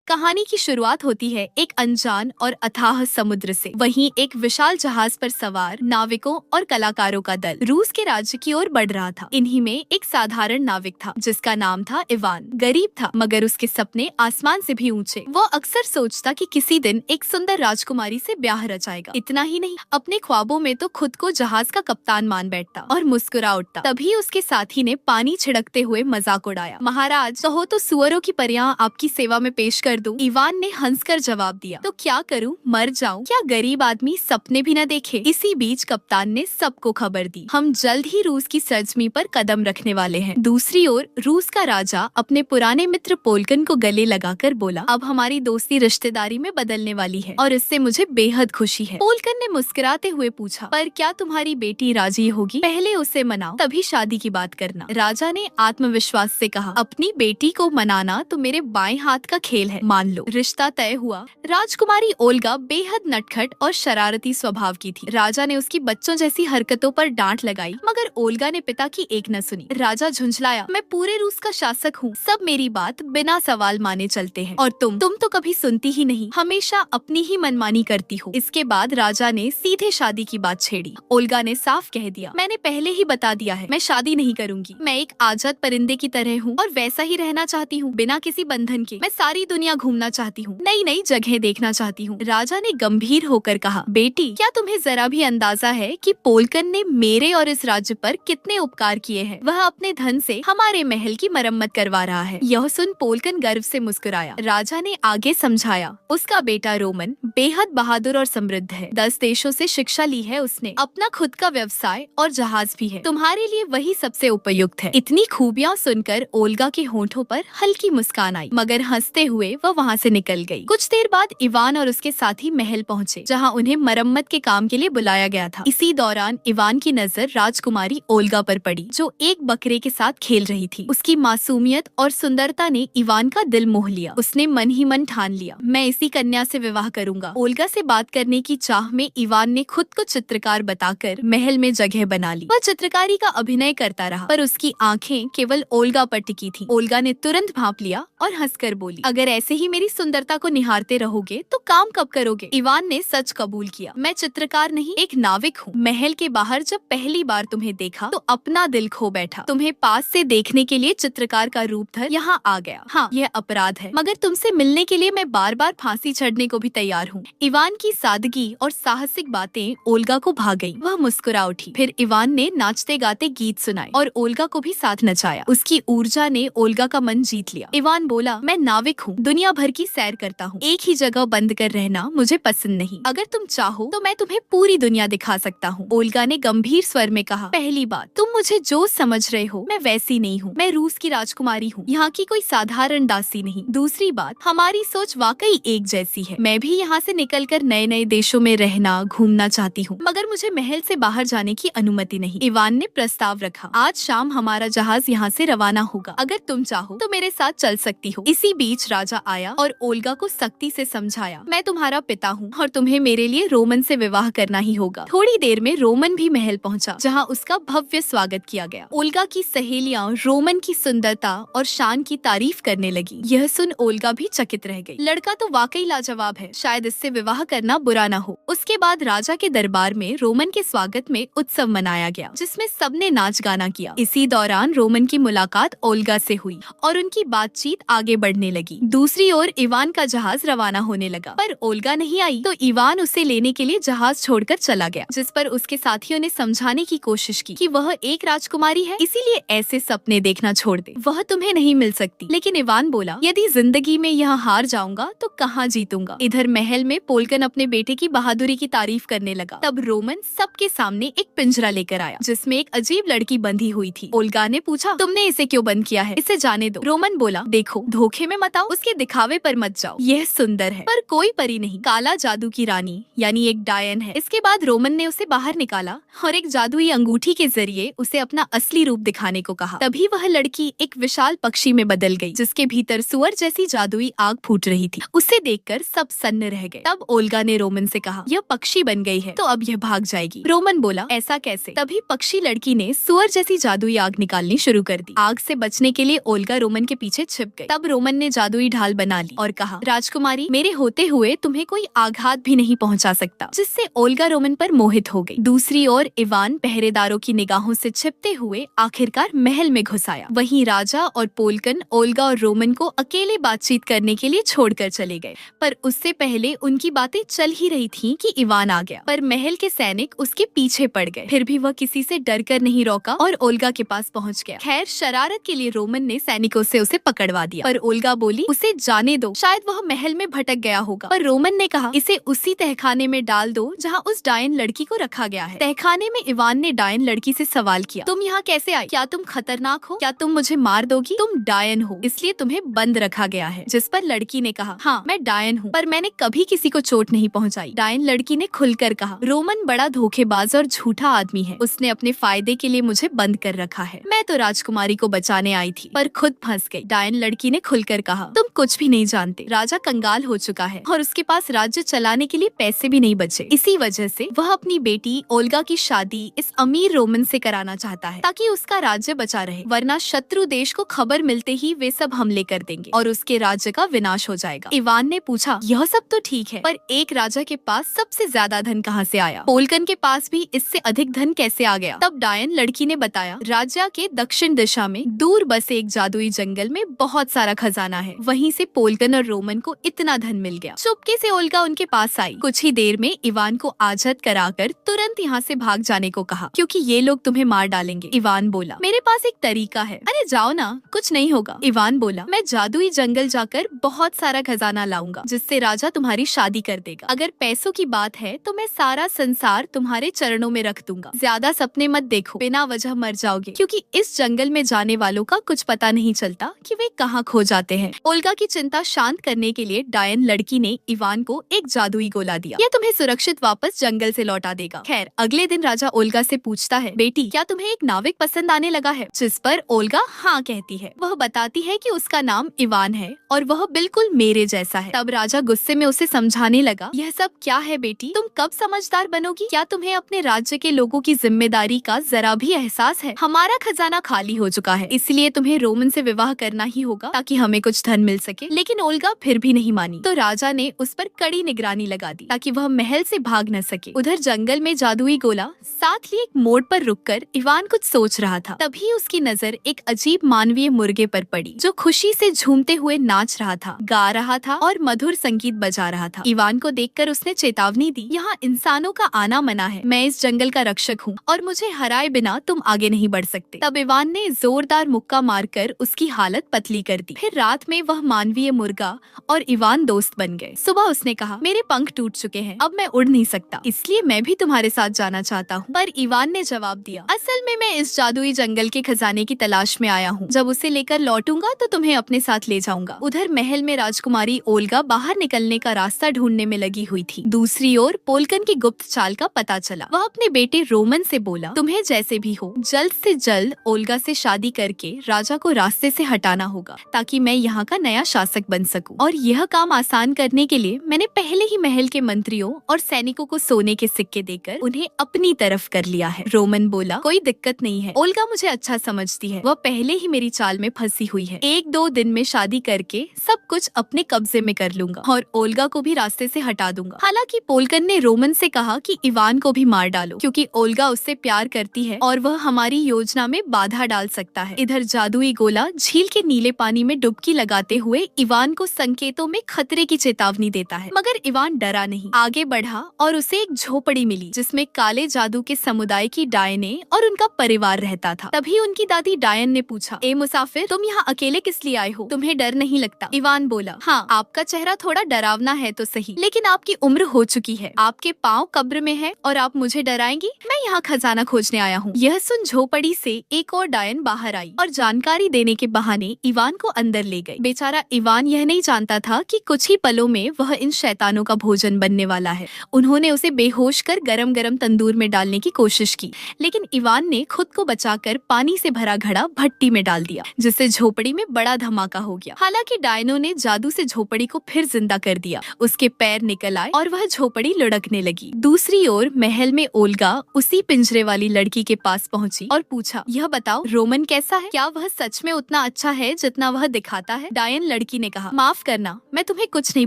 कहानी की शुरुआत होती है एक अनजान और अथाह समुद्र से। वहीं एक विशाल जहाज पर सवार नाविकों और कलाकारों का दल रूस के राज्य की ओर बढ़ रहा था। इन्हीं में एक साधारण नाविक था जिसका नाम था इवान। गरीब था मगर उसके सपने आसमान से भी ऊंचे। वो अक्सर सोचता कि किसी दिन एक सुंदर राजकुमारी से ब्याह रचाएगा। इतना ही नहीं, अपने ख्वाबों में तो खुद को जहाज का कप्तान मान बैठता और मुस्कुरा उठता। तभी उसके साथी ने पानी छिड़कते हुए मजाक उड़ाया। महाराज, कहो तो सुअरों की परियां आपकी सेवा में पेश कर दूं। इवान ने हंसकर जवाब दिया, तो क्या करूं, मर जाऊं? क्या गरीब आदमी सपने भी न देखे? इसी बीच कप्तान ने सबको खबर दी, हम जल्द ही रूस की सरजमी पर कदम रखने वाले हैं। दूसरी ओर रूस का राजा अपने पुराने मित्र पोलकन को गले लगाकर बोला, अब हमारी दोस्ती रिश्तेदारी में बदलने वाली है और इससे मुझे बेहद खुशी है। पोलकन ने मुस्कुराते हुए पूछा, पर क्या तुम्हारी बेटी राजी होगी? पहले उसे मनाओ, तभी शादी की बात करना। राजा ने आत्मविश्वास से कहा, अपनी बेटी को मनाना तो मेरे बाएं हाथ का खेल है, मान लो। रिश्ता तय हुआ। राजकुमारी ओल्गा बेहद नटखट और शरारती स्वभाव की थी। राजा ने उसकी बच्चों जैसी हरकतों पर डांट लगाई मगर ओल्गा ने पिता की एक न सुनी। राजा झुंझलाया, मैं पूरे रूस का शासक हूँ, सब मेरी बात बिना सवाल माने चलते हैं और तुम तो कभी सुनती ही नहीं, हमेशा अपनी ही मनमानी करती हो। इसके बाद राजा ने सीधे शादी की बात छेड़ी। ओल्गा ने साफ कह दिया, मैंने पहले ही बता दिया है, मैं शादी नहीं करूंगी। मैं एक आजाद परिंदे की तरह हूँ और वैसा ही रहना चाहती हूँ, बिना किसी बंधन के। मैं सारी दुनिया घूमना चाहती हूँ, नई नई जगह देखना चाहती हूँ। राजा ने गंभीर होकर कहा, बेटी, क्या तुम्हें जरा भी अंदाजा है कि पोलकन ने मेरे और इस राज्य पर कितने उपकार किए हैं? वह अपने धन से हमारे महल की मरम्मत करवा रहा है। यह सुन पोलकन गर्व से मुस्कुराया। राजा ने आगे समझाया, उसका बेटा रोमन बेहद बहादुर और समृद्ध है। 10 देशों से शिक्षा ली है उसने, अपना खुद का व्यवसाय और जहाज भी है। तुम्हारे लिए वही सबसे उपयुक्त है। इतनी खूबियाँ सुनकर ओल्गा के होठों पर हल्की मुस्कान आई मगर हंसते हुए वह वहाँ से निकल गई। कुछ देर बाद इवान और उसके साथी महल पहुँचे जहाँ उन्हें मरम्मत के काम के लिए बुलाया गया था। इसी दौरान इवान की नजर राजकुमारी ओल्गा पर पड़ी जो एक बकरे के साथ खेल रही थी। उसकी मासूमियत और सुंदरता ने इवान का दिल मोह लिया। उसने मन ही मन ठान लिया, मैं इसी कन्या से विवाह करूंगा। ओल्गा से बात करने की चाह में इवान ने खुद को चित्रकार बताकर महल में जगह बना ली। वह चित्रकारी का अभिनय करता रहा पर उसकी आंखें केवल ओल्गा पर टिकी थी। ओल्गा ने तुरंत भांप लिया और हंसकर बोली, अगर ऐसे ही मेरी सुंदरता को निहारते रहोगे तो काम कब करोगे? इवान ने सच कबूल किया, मैं चित्रकार नहीं, एक नाविक हूँ। महल के बाहर जब पहली बार तुम्हें देखा तो अपना दिल खो बैठा। तुम्हें पास से देखने के लिए चित्रकार का रूप धर यहाँ आ गया। हाँ, यह अपराध है मगर तुमसे मिलने के लिए मैं बार बार फांसी चढ़ने को भी तैयार हूँ। इवान की सादगी और साहसिक बातें ओल्गा को भा गयी। वह मुस्कुरा उठी। फिर इवान ने नाचते गाते गीत सुनाए और ओल्गा को भी साथ नचाया। उसकी ऊर्जा ने ओल्गा का मन जीत लिया। इवान बोला, मैं नाविक हूँ, दुनिया भर की सैर करता हूँ, एक ही जगह बंद कर रहना मुझे पसंद नहीं। अगर तुम चाहो तो मैं तुम्हें पूरी दुनिया दिखा सकता हूँ। ओल्गा ने गंभीर स्वर में कहा, पहली बात, तुम मुझे जो समझ रहे हो मैं वैसी नहीं हूँ। मैं रूस की राजकुमारी हूँ, यहाँ की कोई साधारण दासी नहीं। दूसरी बात, हमारी सोच वाकई एक जैसी है। मैं भी यहाँ से निकलकर नए नए देशों में रहना घूमना चाहती हूँ मगर मुझे महल से बाहर जाने की अनुमति नहीं। इवान ने प्रस्ताव रखा, आज शाम हमारा जहाज यहाँ से रवाना होगा, अगर तुम चाहो तो मेरे साथ चल सकती हो। इसी बीच राजा आया और ओल्गा को सख्ती से समझाया, मैं तुम्हारा पिता हूँ और तुम्हें मेरे लिए रोमन से विवाह करना ही होगा। थोड़ी देर में रोमन भी महल पहुँचा जहाँ उसका भव्य स्वागत किया गया। ओल्गा की सहेलियाँ रोमन की सुंदरता और शान की तारीफ करने लगी। यह सुन ओल्गा भी चकित रह गई। लड़का तो वाकई लाजवाब है, शायद इससे विवाह करना बुरा न हो। उसके बाद राजा के दरबार में रोमन के स्वागत में उत्सव मनाया गया जिसमें सबने नाच गाना किया। इसी दौरान रोमन की मुलाकात ओल्गा से हुई और उनकी बातचीत आगे बढ़ने लगी। दूसरी ओर इवान का जहाज रवाना होने लगा पर ओल्गा नहीं आई तो इवान उसे लेने के लिए जहाज छोड़कर चला गया, जिस पर उसके साथियों ने समझाने की कोशिश की कि वह एक राजकुमारी है, इसीलिए ऐसे सपने देखना छोड़ दे, वह तुम्हें नहीं मिल सकती। लेकिन इवान बोला, यदि जिंदगी में यहाँ हार जाऊंगा तो कहाँ जीतूंगा। इधर महल में पोलकन अपने बेटे की बहादुरी की तारीफ करने लगा। तब रोमन सबके सामने एक पिंजरा लेकर आया जिसमें एक अजीब लड़की बंधी हुई थी। ओल्गा ने पूछा, तुमने इसे क्यों बंद किया है? इसे जाने दो। रोमन बोला, देखो, धोखे में मत आओ, उसके दिखावे पर मत जाओ। यह सुंदर है पर कोई परी नहीं, काला जादू की रानी यानी एक डायन है। इसके बाद रोमन ने उसे बाहर निकाला और एक जादुई अंगूठी के जरिए उसे अपना असली रूप दिखाने को कहा। तभी वह लड़की एक विशाल पक्षी में बदल गई जिसके भीतर सुअर जैसी जादुई आग फूट रही थी। उसे देखकर सब सन्न रह गए। तब ओल्गा ने रोमन से कहा, यह पक्षी बन गई है तो अब यह भाग जाएगी। रोमन बोला, ऐसा कैसे? तभी पक्षी लड़की ने सुअर जैसी जादुई आग निकालनी शुरू कर दी। आग से बचने के लिए ओल्गा रोमन के पीछे छिप गई। तब रोमन ने जादुई ढाल बना ली और कहा, राजकुमारी, मेरे होते हुए तुम्हें कोई आघात भी नहीं पहुंचा सकता, जिससे ओल्गा रोमन पर मोहित हो गई। दूसरी ओर इवान पहरेदारों की निगाहों से छिपते हुए आखिरकार महल में घुस आया। वहीं राजा और पोलकन ओल्गा और रोमन को अकेले बातचीत करने के लिए छोड़कर चले गए, पर उससे पहले उनकी बातें चल ही रही थीं कि इवान आ गया, पर महल के सैनिक उसके पीछे पड़ गए। फिर भी वह किसी से डरकर नहीं रोका और ओल्गा के पास पहुंच गया। खैर, शरारत के लिए रोमन ने सैनिकों से उसे पकड़वा दिया, पर ओल्गा बोली, उसे जाने दो, शायद वह महल में भटक गया होगा। पर रोमन ने कहा, इसे उसी तहखाने में डाल दो जहाँ उस डायन लड़की को रखा गया है। तहखाने में इवान ने डायन लड़की से सवाल किया, तुम यहाँ कैसे आई? क्या तुम खतरनाक हो? क्या तुम मुझे मार दोगी? तुम डायन हो, इसलिए तुम्हें बंद रखा गया है। जिस पर लड़की ने कहा, हाँ, मैं डायन हूँ, पर मैंने कभी किसी को चोट नहीं पहुँचाई। डायन लड़की ने खुलकर कहा, रोमन बड़ा धोखेबाज और झूठा आदमी है, उसने अपने फायदे के लिए मुझे बंद कर रखा है। मैं तो राजकुमारी को बचाने आई थी, पर खुद फंस गई। डायन लड़की ने खुलकर कहा, तुम कुछ भी नहीं जानते, राजा कंगाल हो चुका है और उसके पास राज्य चलाने के लिए पैसे भी नहीं बचे। इसी वजह से वह अपनी बेटी ओल्गा की शादी इस अमीर रोमन से कराना चाहता है, ताकि उसका राज्य बचा रहे, वरना शत्रु देश को खबर मिलते ही वे सब हमले कर देंगे और उसके राज्य का विनाश हो जाएगा। इवान ने पूछा, यह सब तो ठीक है, पर एक राजा के पास सबसे ज्यादा धन कहाँ से आया? पोलकन के पास भी इससे अधिक धन कैसे आ गया? तब डायन लड़की ने बताया, राज्य के दक्षिण दिशा में दूर बसे एक जादुई जंगल में बहुत सारा खजाना है, वहीं से पोलकन और रोमन को इतना धन मिल गया। चुपके से ओल्गा उनके पास आई। कुछ ही देर में इवान को आजत कराकर तुरंत यहाँ से भाग जाने को कहा, क्योंकि ये लोग तुम्हें मार डालेंगे। इवान बोला, मेरे पास एक तरीका है। अरे जाओ ना, कुछ नहीं होगा। इवान बोला, मैं जादुई जंगल जाकर बहुत सारा खजाना लाऊंगा, जिससे राजा तुम्हारी शादी कर देगा। अगर पैसों की बात है तो मैं सारा संसार तुम्हारे चरणों में रख दूंगा। ज्यादा सपने मत देखो, बिना वजह मर जाओगे, क्योंकि इस जंगल में जाने वालों का कुछ पता नहीं चलता कि वे कहाँ खो जाते हैं। ओल्गा की चिंता शांत करने के लिए डायन लड़की ने इवान को एक जादुई गोला दिया। यह तुम्हें सुरक्षित वापस जंगल से लौटा देगा। खैर, अगले दिन राजा ओल्गा से पूछता है, बेटी, क्या तुम्हें एक नाविक पसंद आने लगा है? जिस पर ओल्गा हाँ कहती है। वह बताती है कि उसका नाम इवान है और वह बिल्कुल मेरे जैसा है। तब राजा गुस्से में उसे समझाने लगा, यह सब क्या है बेटी, तुम कब समझदार बनोगी? क्या तुम्हें अपने राज्य के लोगों की जिम्मेदारी का जरा भी एहसास है? हमारा खजाना खाली हो चुका है, इसलिए तुम्हें रोमन से विवाह करना ही होगा, ताकि हमें कुछ धन मिल सके। लेकिन ओल्गा फिर भी नहीं मानी, तो राजा ने उस पर कड़ी निगरानी लगा दी, ताकि वह महल से भाग न सके। उधर जंगल में जादुई गोला साथ लिए एक मोड़ पर रुककर इवान कुछ सोच रहा था। तभी उसकी नजर एक अजीब मानवीय मुर्गे पर पड़ी, जो खुशी से झूमते हुए नाच रहा था, गा रहा था और मधुर संगीत बजा रहा था। इवान को देखकर उसने चेतावनी दी, यहाँ इंसानों का आना मना है, मैं इस जंगल का रक्षक हूँ और मुझे हराए बिना तुम आगे नहीं बढ़ सकते। तब इवान ने जोरदार मुक्का मारकर उसकी हालत पतली कर दी। फिर रात में वह मानवीय मुर्गा और इवान दोस्त बन गए। सुबह उसने कहा, मेरे पंख टूट चुके हैं, अब मैं उड़ नहीं सकता, इसलिए मैं भी तुम्हारे साथ जाना चाहता हूँ। पर इवान ने जवाब दिया, असल में मैं इस जादुई जंगल के खजाने की तलाश में आया हूँ, जब उसे लेकर लौटूंगा तो तुम्हें अपने साथ ले जाऊंगा। उधर महल में राजकुमारी ओल्गा बाहर निकलने का रास्ता ढूंढने में लगी हुई थी। दूसरी ओर पोलकन की गुप्त चाल का पता चला। वह अपने बेटे रोमन से बोला, तुम्हें जैसे भी हो जल्द से जल्द ओल्गा से शादी करके राजा को रास्ते से हटाना होगा, ताकि मैं यहाँ का नया शासक बन सकूं। और यह काम आसान करने के लिए मैंने पहले ही महल के मंत्रियों और सैनिकों को सोने के सिक्के देकर उन्हें अपनी तरफ कर लिया है। रोमन बोला, कोई दिक्कत नहीं है, ओल्गा मुझे अच्छा समझती है, वह पहले ही मेरी चाल में फंसी हुई है। 1-2 दिन में शादी करके सब कुछ अपने कब्जे में कर लूंगा और ओल्गा को भी रास्ते से हटा दूंगा। हालांकि पोलकन ने रोमन से कहा कि इवान को भी मार डालो, क्योंकि ओल्गा उससे प्यार करती है और वह हमारी योजना में बाधा डाल सकता है। इधर जादुई गोला झील के नीले पानी में डुबकी लगाते हुए इवान को संकेतों में खतरे की चेतावनी देता है, मगर इवान डरा नहीं, आगे बढ़ा और उसे एक झोपड़ी मिली, जिसमें काले जादू के समुदाय की डायने और उनका परिवार रहता था। तभी उनकी दादी डायन ने पूछा, ए मुसाफिर, तुम यहाँ अकेले किस लिए आए हो? तुम्हें डर नहीं लगता? इवान बोला, हाँ, आपका चेहरा थोड़ा डरावना है तो सही, लेकिन आपकी उम्र हो चुकी है, आपके पाँव कब्र में है और आप मुझे डराएंगी? मैं यहाँ खजाना खोजने आया हूँ। यह सुन झोपड़ी से एक और डायन बाहर आई और जानकारी देने के बहाने इवान को अंदर ले गई। बेचारा इवान यह नहीं जानता था कि कुछ ही पलों में वह इन शैतानों का भोजन बनने वाला है। उन्होंने उसे बेहोश कर गरम गरम तंदूर में डालने की कोशिश की, लेकिन इवान ने खुद को बचाकर पानी से भरा घड़ा भट्टी में डाल दिया, जिससे झोपड़ी में बड़ा धमाका हो गया। हालांकि डायनों ने जादू से झोपड़ी को फिर जिंदा कर दिया, उसके पैर निकल आए और वह झोपड़ी लुढ़कने लगी। दूसरी ओर महल में ओल्गा उसी पिंजरे वाली लड़की के पास पहुंची और पूछा, यह बताओ रोमन कैसा है? क्या वह सच में उतना अच्छा है जितना वह दिखाता है? डायन लड़की लड़की ने कहा, माफ करना, मैं तुम्हें कुछ नहीं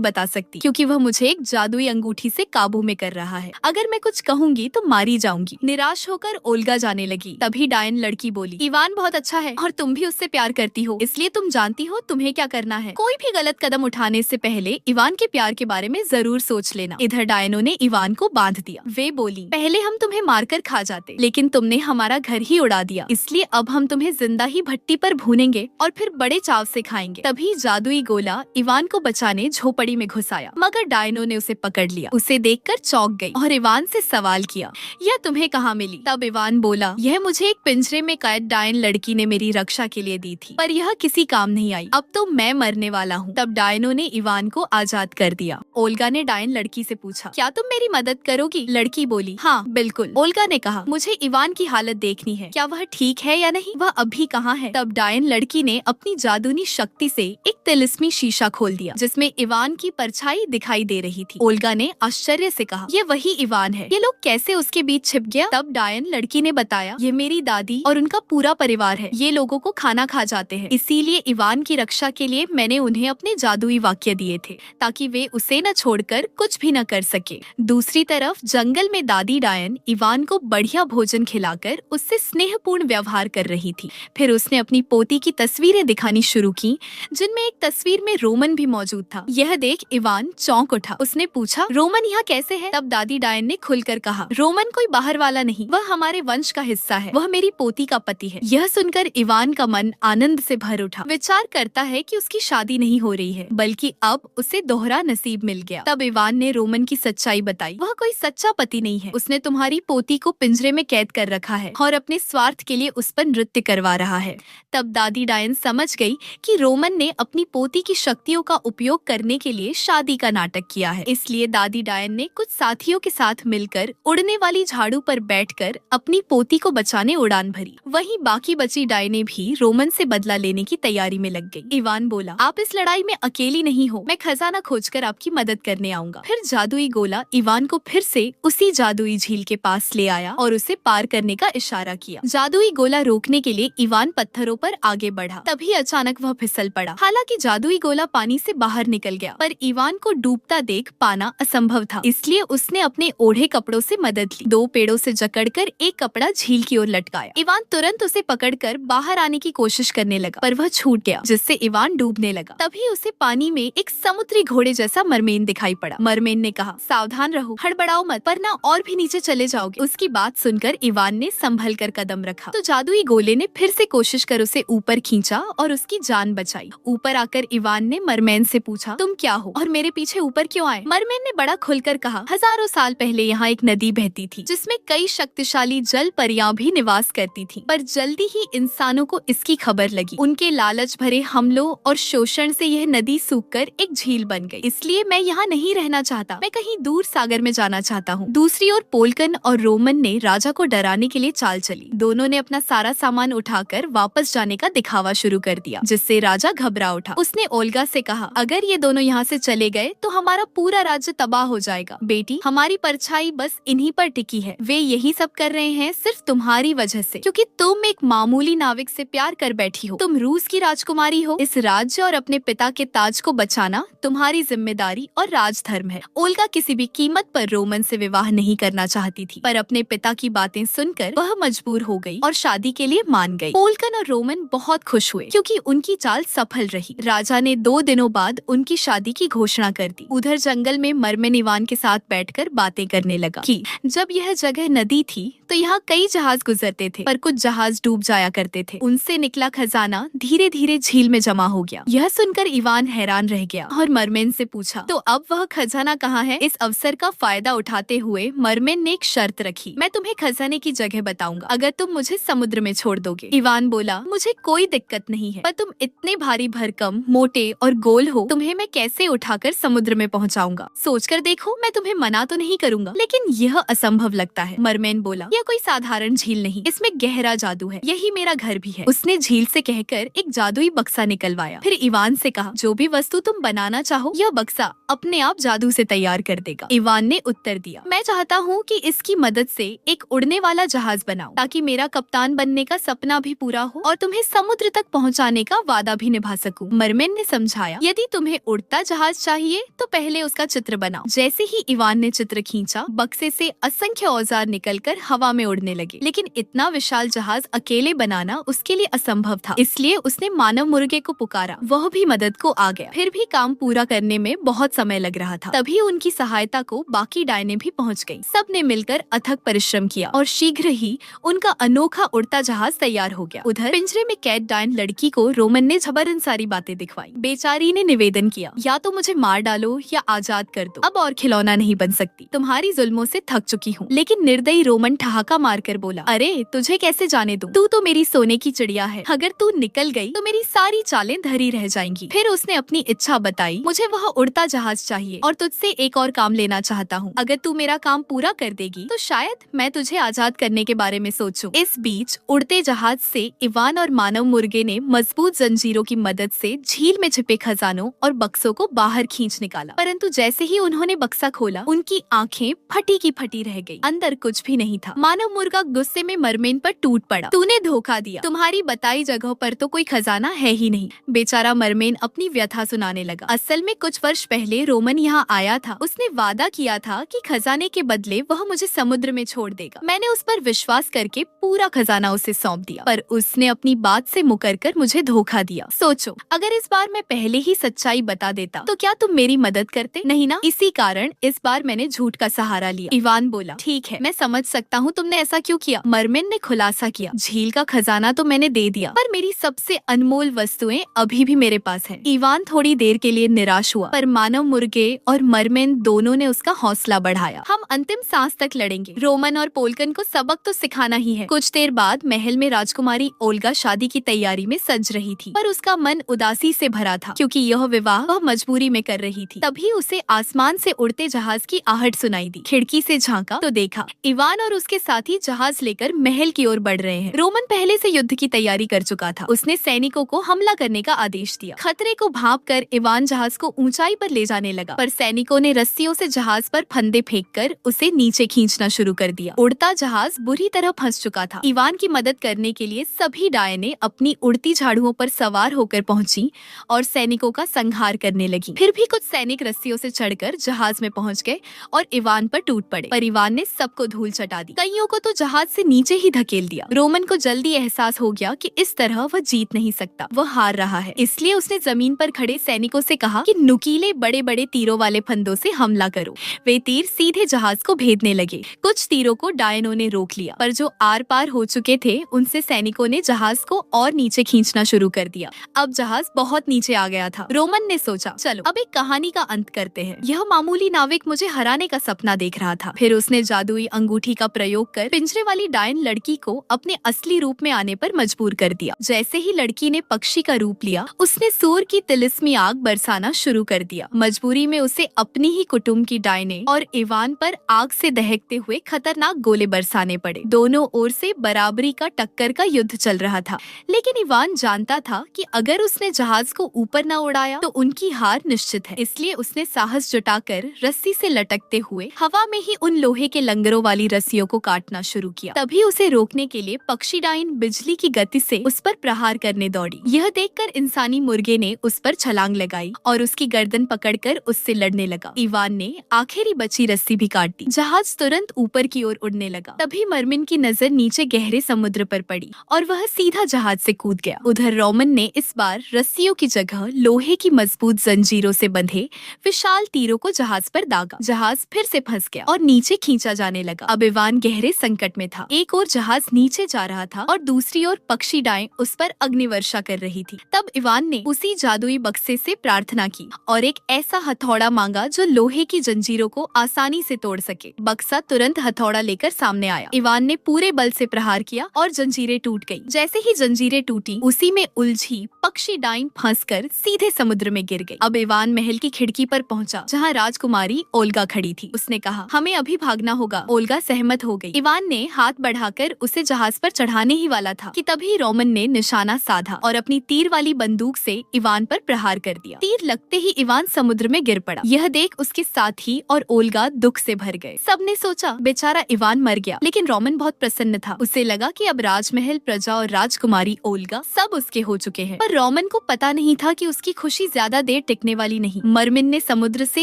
बता सकती क्योंकि वह मुझे एक जादुई अंगूठी से काबू में कर रहा है। अगर मैं कुछ कहूंगी तो मारी जाऊंगी। निराश होकर ओल्गा जाने लगी। तभी डायन लड़की बोली, इवान बहुत अच्छा है और तुम भी उससे प्यार करती हो, इसलिए तुम जानती हो तुम्हें क्या करना है। कोई भी गलत कदम उठाने से पहले इवान के प्यार के बारे में जरूर सोच लेना। इधर डायनों ने इवान को बांध दिया। वे बोली, पहले हम तुम्हें मारकर खा जाते, लेकिन तुमने हमारा घर ही उड़ा दिया, इसलिए अब हम तुम्हें जिंदा ही भट्टी पर भूनेंगे और फिर बड़े चाव से खाएंगे। तभी जादुई गोला इवान को बचाने झोपड़ी में घुस आया, मगर डायनों ने उसे पकड़ लिया। उसे देखकर चौंक गई और इवान से सवाल किया, यह तुम्हें कहाँ मिली? तब इवान बोला, यह मुझे एक पिंजरे में कैद डायन लड़की ने मेरी रक्षा के लिए दी थी, पर यह किसी काम नहीं आई। अब तो मैं मरने वाला हूँ। तब डायनों ने इवान को आजाद कर दिया। ओल्गा ने डायन लड़की से पूछा, क्या तुम मेरी मदद करोगी? लड़की बोली, हाँ बिल्कुल। ओल्गा ने कहा, मुझे इवान की हालत देखनी है, क्या वह ठीक है या नहीं, वह अभी कहाँ है? तब डायन लड़की ने अपनी जादुनी शक्ति से एक तिलिस्मी शीशा खोल दिया जिसमें इवान की परछाई दिखाई दे रही थी। ओल्गा ने आश्चर्य से कहा, ये वही इवान है, ये लोग कैसे उसके बीच छिप गया? तब डायन लड़की ने बताया, ये मेरी दादी और उनका पूरा परिवार है, ये लोगों को खाना खा जाते हैं, इसीलिए इवान की रक्षा के लिए मैंने उन्हें अपने जादुई वाक्य दिए थे ताकि वे उसे न छोड़कर कुछ भी न कर सके। दूसरी तरफ जंगल में दादी डायन इवान को बढ़िया भोजन खिलाकर उससे स्नेहपूर्ण व्यवहार कर रही थी। फिर उसने अपनी पोती की तस्वीरें दिखानी शुरू की, जिनमें एक तस्वीर में रोमन भी मौजूद था। यह देख इवान चौंक उठा। उसने पूछा, रोमन यहाँ कैसे है? तब दादी डायन ने खुलकर कहा, रोमन कोई बाहर वाला नहीं, वह हमारे वंश का हिस्सा है, वह मेरी पोती का पति है। यह सुनकर इवान का मन आनंद से भर उठा। विचार करता है कि उसकी शादी नहीं हो रही है, बल्कि अब उसे दोहरा नसीब मिल गया। तब इवान ने रोमन की सच्चाई बताई, वह कोई सच्चा पति नहीं है, उसने तुम्हारी पोती को पिंजरे में कैद कर रखा है और अपने स्वार्थ के लिए उस पर नृत्य करवा रहा है। तब दादी डायन समझ गई कि रोमन ने अपनी पोती की शक्तियों का उपयोग करने के लिए शादी का नाटक किया है। इसलिए दादी डायन ने कुछ साथियों के साथ मिलकर उड़ने वाली झाड़ू पर बैठकर अपनी पोती को बचाने उड़ान भरी। वहीं बाकी बची डायनें भी रोमन से बदला लेने की तैयारी में लग गई। इवान बोला, आप इस लड़ाई में अकेली नहीं हो, मैं खजाना खोजकर आपकी मदद करने आऊंगा। फिर जादुई गोला इवान को फिर से उसी जादुई झील के पास ले आया और उसे पार करने का इशारा किया। जादुई गोला रोकने के लिए इवान पत्थरों पर आगे बढ़ा, तभी अचानक वह फिसल पड़ा। हालांकि जादुई गोला पानी से बाहर निकल गया, पर इवान को डूबता देख पाना असंभव था, इसलिए उसने अपने ओढ़े कपड़ों से मदद ली। दो पेड़ों से जकड़कर एक कपड़ा झील की ओर लटकाया। इवान तुरंत उसे पकड़कर बाहर आने की कोशिश करने लगा, पर वह छूट गया, जिससे इवान डूबने लगा। तभी उसे पानी में एक समुद्री घोड़े जैसा मरमेन दिखाई पड़ा। मरमेन ने कहा, सावधान रहो, हड़बड़ाओ मत, वरना और भी नीचे चले जाओगे। उसकी बात सुनकर इवान ने संभल कर कदम रखा तो जादुई गोले ने फिर से कोशिश कर उसे ऊपर खींचा और उसकी जान बचाई। ऊपर आकर इवान ने मरमेन से पूछा, तुम क्या हो और मेरे पीछे ऊपर क्यों आए? मरमेन ने बड़ा खुलकर कहा, हजारों साल पहले यहाँ एक नदी बहती थी जिसमें कई शक्तिशाली जल परियां भी निवास करती थी, पर जल्दी ही इंसानों को इसकी खबर लगी। उनके लालच भरे हमलों और शोषण से यह नदी सूखकर एक झील बन गई। इसलिए मैं यहाँ नहीं रहना चाहता, मैं कहीं दूर सागर में जाना चाहता हूँ। दूसरी ओर पोल्कन और रोमन ने राजा को डराने के लिए चाल चली। दोनों ने अपना सारा सामान उठाकर वापस जाने का दिखावा शुरू कर दिया, जिससे राजा घबरा उठा। उसने ओल्गा से कहा, अगर ये दोनों यहाँ से चले गए तो हमारा पूरा राज्य तबाह हो जाएगा। बेटी, हमारी परछाई बस इन्हीं पर टिकी है, वे यही सब कर रहे हैं सिर्फ तुम्हारी वजह से, क्योंकि तुम एक मामूली नाविक से प्यार कर बैठी हो। तुम रूस की राजकुमारी हो, इस राज्य और अपने पिता के ताज को बचाना तुम्हारी जिम्मेदारी और राजधर्म है। ओल्गा किसी भी कीमत पर रोमन से विवाह नहीं करना चाहती थी, पर अपने पिता की बातें सुनकर वह मजबूर हो गई और शादी के लिए मान गई। पोल्कन और रोमन बहुत खुश हुए क्योंकि उनकी चाल सफल रही। राजा ने 2 दिनों बाद उनकी शादी की घोषणा कर दी। उधर जंगल में मरमेन इवान के साथ बैठकर बातें करने लगा कि जब यह जगह नदी थी तो यहाँ कई जहाज गुजरते थे, पर कुछ जहाज डूब जाया करते थे। उनसे निकला खजाना धीरे धीरे झील में जमा हो गया। यह सुनकर इवान हैरान रह गया और मरमेन से पूछा, तो अब वह खजाना कहाँ है? इस अवसर का फायदा उठाते हुए मरमेन ने एक शर्त रखी, मैं तुम्हें खजाने की जगह बताऊंगा अगर तुम मुझे समुद्र में छोड़ दोगे। इवान बोला, मुझे कोई दिक्कत नहीं है, पर तुम इतने भारी भरकम, मोटे और गोल हो, तुम्हें मैं कैसे उठाकर समुद्र में पहुँचाऊंगा? सोचकर देखो, मैं तुम्हें मना तो नहीं करूंगा, लेकिन यह असंभव लगता है। मरमेन बोला, यह कोई साधारण झील नहीं, इसमें गहरा जादू है, यही मेरा घर भी है। उसने झील से कहकर एक जादुई बक्सा निकलवाया। फिर इवान से कहा, जो भी वस्तु तुम बनाना चाहो यह बक्सा अपने आप जादू से तैयार कर देगा। इवान ने उत्तर दिया, मैं चाहता हूँ कि इसकी मदद से एक उड़ने वाला जहाज बनाऊं, ताकि मेरा कप्तान बनने का सपना भी पूरा हो और तुम्हें समुद्र तक पहुँचाने का वादा भी निभा सकूं। मरमेन ने समझाया, यदि तुम्हें उड़ता जहाज चाहिए तो पहले उसका चित्र बनाओ। जैसे ही इवान ने चित्र खींचा, बक्से से असंख्य औजार निकलकर हवा में उड़ने लगे। लेकिन इतना विशाल जहाज अकेले बनाना उसके लिए असंभव था, इसलिए उसने मानव मुर्गे को पुकारा। वह भी मदद को आ गया। फिर भी काम पूरा करने में बहुत समय लग रहा था। तभी उनकी सहायता को बाकी डायने भी पहुंच गईं। सबने मिलकर अथक परिश्रम किया और शीघ्र ही उनका अनोखा उड़ता जहाज तैयार हो गया। उधर पिंजरे में कैद डायन लड़की को रोमन ने झबरन सारी बातें दिखवाई। बेचारी ने निवेदन किया, या तो मुझे मार डालो या आजाद कर दो, अब और खिलौना नहीं बन सकती। तुम्हारी जुल्मों से थक चुकी हूँ। लेकिन निर्दयी रोमन ठहाका मारकर बोला, अरे तुझे कैसे जाने दूं? तू तो मेरी सोने की चिड़िया है। अगर तू निकल गई तो मेरी सारी चालें धरी रह जाएंगी। फिर उसने अपनी इच्छा बताई, मुझे वह उड़ता जहाज चाहिए और तुझसे एक और काम लेना चाहता हूँ। अगर तू मेरा काम पूरा कर देगी तो शायद मैं तुझे आजाद करने के बारे में सोचूं। इस बीच उड़ते जहाज से इवान और मानव मुर्गे ने मजबूत जंजीरों की मदद से झील में छिपे खजानों और बक्सों को बाहर खींच निकाला। परंतु जैसे ही उन्होंने बक्सा खोला, उनकी आंखें फटी की फटी रह गई। अंदर कुछ भी नहीं था। मानव मुर्गा गुस्से में मरमेन पर टूट पड़ा। तूने धोखा दिया। तुम्हारी बताई जगह पर तो कोई खजाना है ही नहीं। बेचारा मरमेन अपनी व्यथा सुनाने लगा। असल में कुछ वर्ष पहले रोमन यहाँ आया था। उसने वादा किया था कि खजाने के बदले वह मुझे समुद्र में छोड़ देगा। मैंने उस पर विश्वास करके पूरा खजाना उसे सौंप दिया, पर उसने अपनी बात से मुकरकर मुझे धोखा दिया। सोचो, अगर इस बार मैं पहले ही सच्चाई बता देता तो क्या तुम मेरी मदद करते? नहीं ना। इसी कारण इस बार मैंने झूठ का सहारा लिया। इवान बोला, ठीक है, मैं समझ सकता हूँ तुमने ऐसा क्यों किया। मरमेन ने खुलासा किया, झील का खजाना तो मैंने दे दिया, पर मेरी सबसे अनमोल वस्तुएं अभी भी मेरे पास हैं। इवान थोड़ी देर के लिए निराश हुआ, पर मानव मुर्गे और मरमेन दोनों ने उसका हौसला बढ़ाया। हम अंतिम सांस तक लड़ेंगे। रोमन और पोल्कन को सबक तो सिखाना ही है। कुछ देर बाद महल में राजकुमारी ओल्गा शादी की तैयारी में सज रही थी, पर उसका मन उदासी से भरा था, क्योंकि यह विवाह वह मजबूरी में कर रही थी। तभी उसे आसमान से उड़ते जहाज की आहट सुनाई दी। खिड़की से झांका तो देखा इवान और उसके साथी जहाज लेकर महल की ओर बढ़ रहे हैं। रोमन पहले से युद्ध की तैयारी कर चुका था। उसने सैनिकों को हमला करने का आदेश दिया। खतरे को भांपकर इवान जहाज को ऊंचाई पर ले जाने लगा, पर सैनिकों ने रस्सियों से जहाज पर फंदे फेंककर उसे नीचे खींचना शुरू कर दिया। उड़ता जहाज बुरी तरह फंस चुका था। इवान की मदद करने के लिए सभी डायने अपनी उड़ती झाड़ुओं पर सवार होकर पहुंची और सैनिकों का संहार करने लगी। फिर भी कुछ सैनिक रस्सियों से चढ़कर जहाज में पहुंच गए और इवान पर टूट पड़े, पर इवान ने सबको धूल चटा दी। कईयों को तो जहाज से नीचे ही धकेल दिया। रोमन को जल्दी एहसास हो गया कि इस तरह वह जीत नहीं सकता, वह हार रहा है। इसलिए उसने जमीन पर खड़े सैनिकों से कहा कि नुकीले बड़े बड़े तीरों वाले फंदों से हमला करो। वे तीर सीधे जहाज को भेदने लगे। कुछ तीरों को डायनों ने रोक लिया, पर जो आर पार हो चुके थे उनसे सैनिकों ने जहाज को और नीचे खींचना शुरू कर दिया। अब जहाज बहुत नीचे आ गया था। रोमन ने सोचा, चलो अब एक कहानी का अंत करते हैं। यह मामूली नाविक मुझे हराने का सपना देख रहा था। फिर उसने जादुई अंगूठी का प्रयोग कर पिंजरे वाली डायन लड़की को अपने असली रूप में आने पर मजबूर कर दिया। जैसे ही लड़की ने पक्षी का रूप लिया, उसने सूर की तिलिस्मी आग बरसाना शुरू कर दिया। मजबूरी में उसे अपनी ही कुटुंब की डायने और इवान पर आग से दहकते हुए खतरनाक गोले बरसाने पड़े। दोनों ओर से बराबरी का टक्कर का युद्ध चल रहा था, लेकिन इवान जानता था कि अगर उसने जहाज को ऊपर न उड़ाया तो उनकी हार निश्चित है। इसलिए उसने साहस जुटाकर रस्सी से लटकते हुए हवा में ही उन लोहे के लंगरों वाली रस्सियों को काटना शुरू किया। तभी उसे रोकने के लिए पक्षी डायन बिजली की गति से उस पर प्रहार करने दौड़ी। यह देखकर इंसानी मुर्गे ने उस पर छलांग लगाई और उसकी गर्दन पकड़कर उससे लड़ने लगा। इवान ने आखिरी बची रस्सी भी काट दी। जहाज तुरंत ऊपर की ओर उड़ने लगा। तभी मरमिन की नजर नीचे गहरे समुद्र पर पड़ी और वह सीधा जहाज से कूद गया। उधर रोमन ने इस बार रस्सियों की जगह लोहे की मजबूत जंजीरों से बंधे विशाल तीरों को जहाज पर दागा। जहाज फिर से फंस गया और नीचे खींचा जाने लगा। अब इवान गहरे संकट में था। एक ओर जहाज नीचे जा रहा था और दूसरी ओर पक्षी डायन उस पर अग्निवर्षा कर रही थी। तब इवान ने उसी जादुई बक्से से प्रार्थना की और एक ऐसा हथौड़ा मांगा जो लोहे की जंजीरों को आसानी से तोड़ सके। बक्सा तुरंत हथौड़ा लेकर सामने आया। इवान ने पूरे बल से प्रहार किया और जंजीरें टूट गईं। जैसे ही जंजीरें टूटी, उसी में उलझी पक्षी डायन फंसकर सीधे समुद्र में गिर गई। अब इवान महल की खिड़की पर पहुंचा, जहां राजकुमारी ओल्गा खड़ी थी। उसने कहा, हमें अभी भागना होगा। ओल्गा सहमत हो गई। इवान ने हाथ बढ़ाकर उसे जहाज पर चढ़ाने ही वाला था कि तभी रोमन ने निशाना साधा और अपनी तीर वाली बंदूक से इवान पर प्रहार कर दिया। तीर लगते ही इवान समुद्र में गिर पड़ा। यह देख उसके साथी और ओल्गा दुख से भर गए। सबने सोचा बेचारा इवान मर गया, लेकिन रोमन बहुत प्रसन्न था। उसे लगा कि अब राजमहल, प्रजा और राजकुमारी ओल्गा सब उसके हो चुके हैं। पर रोमन को पता पता नहीं था कि उसकी खुशी ज्यादा देर टिकने वाली नहीं। मरमिन ने समुद्र से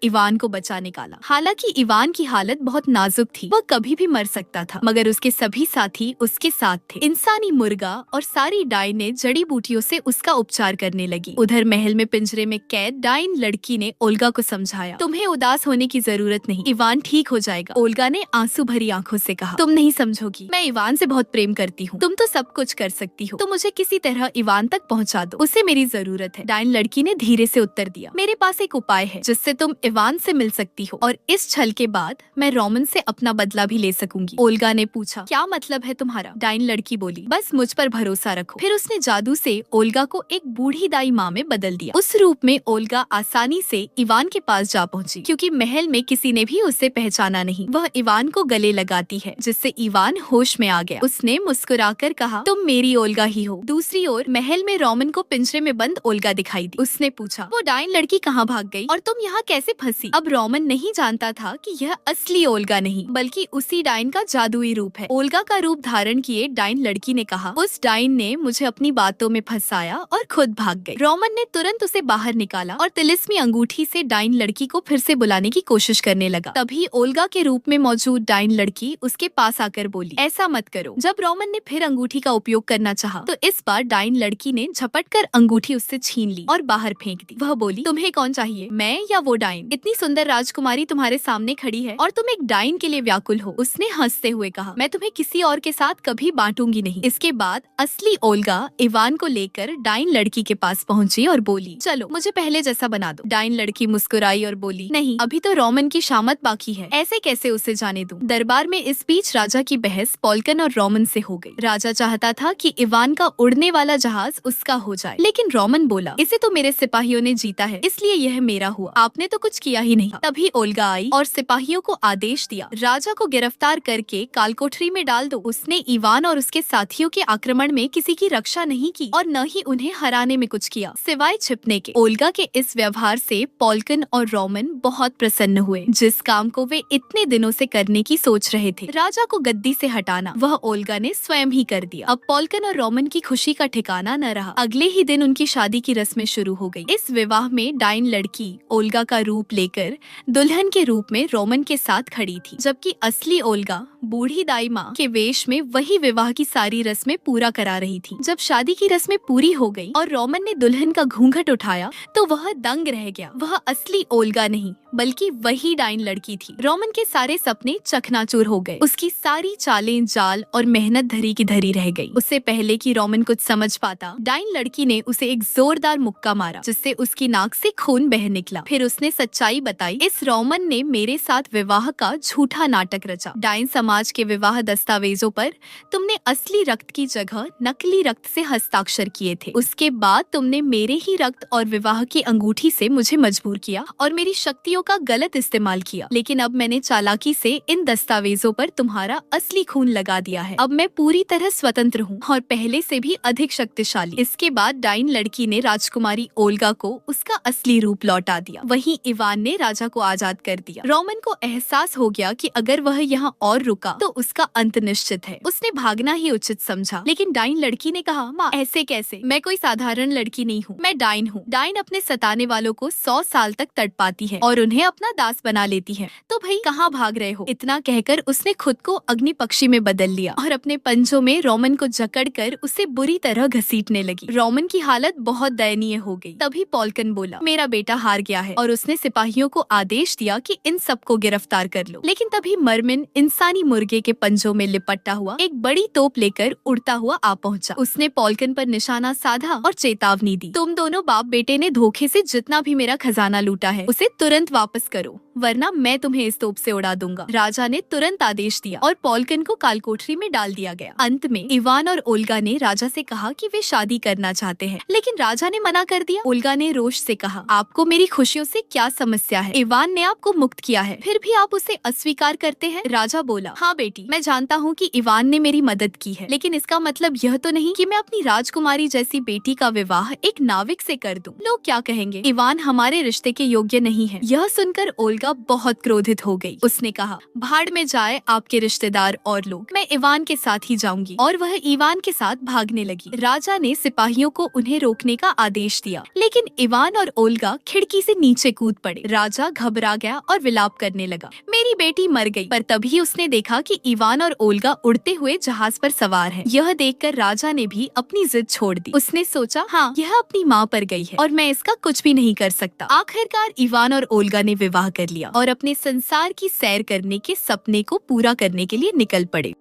इवान को बचा निकाला। हालांकि इवान की हालत बहुत नाजुक थी, वह कभी भी मर सकता था, मगर उसके सभी साथी उसके साथ थे। इंसानी मुर्गा और सारी डाइन ने जड़ी बूटियों से उसका उपचार करने लगी। उधर महल में पिंजरे में कैद डाइन लड़की ने ओल्गा को समझाया, तुम्हें उदास होने की जरूरत नहीं, इवान ठीक हो जाएगा। ओल्गा ने आंसू भरी आंखों से कहा, तुम नहीं समझोगी, मैं इवान से बहुत प्रेम करती हूँ। तुम तो सब कुछ कर सकती हो, तो मुझे किसी तरह इवान तक पहुँचा दो, उसे मेरी जरूरत है। डाइन लड़की ने धीरे से उत्तर दिया, मेरे पास एक उपाय है जिससे तुम इवान से मिल सकती हो, और इस छल के बाद मैं रोमन से अपना बदला भी ले सकूंगी। ओल्गा ने पूछा, क्या मतलब है तुम्हारा? डाइन लड़की बोली, बस मुझ पर भरोसा रखो। फिर उसने जादू से ओल्गा को एक बूढ़ी दाई माँ में बदल दिया। उस रूप में ओल्गा आसानी से इवान के पास जा पहुंची, क्योंकि महल में किसी ने भी उसे पहचाना नहीं। वह इवान को गले लगाती है, जिससे इवान होश में आ गया। उसने मुस्कुराकर कहा, तुम मेरी ओल्गा ही हो। दूसरी ओर महल में रोमन को पिंजरे में बंद ओल्गा दिखाई दी। उसने पूछा, वो डाइन लड़की कहाँ भाग गई और तुम यहाँ कैसे फंसी? अब रोमन नहीं जानता था कि यह असली ओल्गा नहीं, बल्कि उसी डाइन का जादुई रूप है। ओल्गा का रूप धारण किए डाइन लड़की ने कहा, उस डाइन ने मुझे अपनी बातों में फंसाया और खुद भाग गई। रोमन ने तुरंत उसे बाहर निकाला और तिलिस्मी अंगूठी से डाइन लड़की को फिर से बुलाने की कोशिश करने लगा। तभी ओल्गा के रूप में मौजूद डाइन लड़की उसके पास आकर बोली, ऐसा मत करो। जब रोमन ने फिर अंगूठी का उपयोग करना चाहा, तो इस बार डाइन लड़की ने झपट कर अंगूठी उससे छीन ली और बाहर फेंक दी। वह बोली, तुम्हें कौन चाहिए, मैं या वो डाइन? इतनी सुंदर राजकुमारी तुम्हारे सामने खड़ी है और तुम एक डाइन के लिए व्याकुल हो। उसने हंसते हुए कहा, मैं तुम्हें किसी और के साथ कभी बांटूंगी नहीं। इसके बाद असली ओल्गा इवान को लेकर डाइन लड़की के पास पहुंची और बोली, चलो मुझे पहले जैसा बना दो। डाइन लड़की मुस्कुराई और बोली, नहीं, अभी तो रोमन की शामत बाकी है, ऐसे कैसे उसे जाने दूं? दरबार में इस बीच राजा की बहस पॉल्कन और रोमन से हो गई। राजा चाहता था कि इवान का उड़ने वाला जहाज उसका हो जाए, लेकिन रोमन बोला, इसे तो मेरे सिपाहियों ने जीता है, इसलिए यह मेरा हुआ, आपने तो कुछ किया ही नहीं। तभी ओल्गा आई और सिपाहियों को आदेश दिया, राजा को गिरफ्तार करके कालकोठरी में डाल दो। उसने इवान और उसके साथियों के आक्रमण में किसी की रक्षा नहीं की और न ही उन्हें हराने में कुछ किया, सिवाय छिपने के। ओल्गा के इस व्यवहार से पॉल्कन और रोमन बहुत प्रसन्न हुए। जिस काम को वे इतने दिनों से करने की सोच रहे थे, राजा को गद्दी से हटाना, वह ओल्गा ने स्वयं ही कर दिया। अब पॉल्कन और रोमन की खुशी का ठिकाना न रहा। अगले ही दिन उनकी शादी की रस्में शुरू हो गई। इस विवाह में डाइन लड़की ओल्गा का रूप लेकर दुल्हन के रूप में रोमन के साथ खड़ी थी, जबकि असली ओल्गा बूढ़ी दाई माँ के वेश में वही विवाह की सारी रस्में पूरा करा रही थी। जब शादी की रस्में पूरी हो गई और रोमन ने दुल्हन का घूंघट उठाया, तो वह दंग रह गया। वह असली ओल्गा नहीं, बल्कि वही डाइन लड़की थी। रोमन के सारे सपने चकनाचूर हो गए। उसकी सारी चालें, जाल और मेहनत धरी की धरी रह गई। उससे पहले कि रोमन कुछ समझ पाता, डाइन लड़की ने उसे एक जोरदार मुक्का मारा, जिससे उसकी नाक से खून बह निकला। फिर उसने सच्चाई बताई, इस रोमन ने मेरे साथ विवाह का झूठा नाटक रचा। डाइन समाज के विवाह दस्तावेजों पर तुमने असली रक्त की जगह नकली रक्त से हस्ताक्षर किए थे। उसके बाद तुमने मेरे ही रक्त और विवाह की अंगूठी से मुझे मजबूर किया और मेरी शक्तियों का गलत इस्तेमाल किया। लेकिन अब मैंने चालाकी से इन दस्तावेजों पर तुम्हारा असली खून लगा दिया है। अब मैं पूरी तरह स्वतंत्र हूँ और पहले से भी अधिक शक्तिशाली। इसके बाद डाइन लड़की ने राजकुमारी ओल्गा को उसका असली रूप लौटा दिया। वहीं इवान ने राजा को आजाद कर दिया। रोमन को एहसास हो गया कि अगर वह यहाँ और रुका तो उसका अंत निश्चित है। उसने भागना ही उचित समझा, लेकिन डाइन लड़की ने कहा, माँ ऐसे कैसे? मैं कोई साधारण लड़की नहीं हूँ, मैं डाइन हूँ। डाइन अपने सताने वालों को 100 साल तक तड़पाती है और उन्हें अपना दास बना लेती है। तो भाई कहाँ भाग रहे हो? इतना कहकर उसने खुद को अग्नि पक्षी में बदल लिया और अपने पंजों में रोमन को जकड़कर उसे बुरी तरह घसीटने लगी। रोमन की हालत बहुत दयनीय हो गई। तभी पॉल्कन बोला, मेरा बेटा हार गया है, और उसने सिपाहियों को आदेश दिया कि इन सबको गिरफ्तार कर लो। लेकिन तभी मरमिन इंसानी मुर्गे के पंजों में लिपटा हुआ एक बड़ी तोप लेकर उड़ता हुआ आ पहुंचा। उसने पॉल्कन पर निशाना साधा और चेतावनी दी, तुम दोनों बाप बेटे ने धोखे से जितना भी मेरा खजाना लूटा है, उसे तुरंत वापस करो, वरना मैं तुम्हें इस तोप से उड़ा दूंगा। राजा ने तुरंत आदेश दिया और पॉल्कन को कालकोठरी में डाल दिया गया। अंत में इवान और ओल्गा ने राजा से कहा कि वे शादी करना चाहते हैं, लेकिन राजा ने मना कर दिया। ओल्गा ने रोष से कहा, आपको मेरी खुशियों से क्या समस्या है? इवान ने आपको मुक्त किया है, फिर भी आप उसे अस्वीकार करते हैं। राजा बोला, हाँ बेटी, मैं जानता हूँ कि इवान ने मेरी मदद की है, लेकिन इसका मतलब यह तो नहीं कि मैं अपनी राजकुमारी जैसी बेटी का विवाह एक नाविक से कर दूं। लोग क्या कहेंगे? इवान हमारे रिश्ते के योग्य नहीं है। यह सुनकर ओल्गा ओल्गा बहुत क्रोधित हो गई। उसने कहा, भाड़ में जाए आपके रिश्तेदार और लोग, मैं इवान के साथ ही जाऊंगी। और वह इवान के साथ भागने लगी। राजा ने सिपाहियों को उन्हें रोकने का आदेश दिया, लेकिन इवान और ओल्गा खिड़की से नीचे कूद पड़े। राजा घबरा गया और विलाप करने लगा, मेरी बेटी मर गई। पर तभी उसने देखा कि इवान और ओल्गा उड़ते हुए जहाज पर सवार हैं। यह देखकर राजा ने भी अपनी जिद छोड़ दी। उसने सोचा, हाँ, यह अपनी माँ पर गई है और मैं इसका कुछ भी नहीं कर सकता। आखिरकार इवान और ओल्गा ने विवाह कर लिया और अपने संसार की सैर करने के सपने को पूरा करने के लिए निकल पड़े।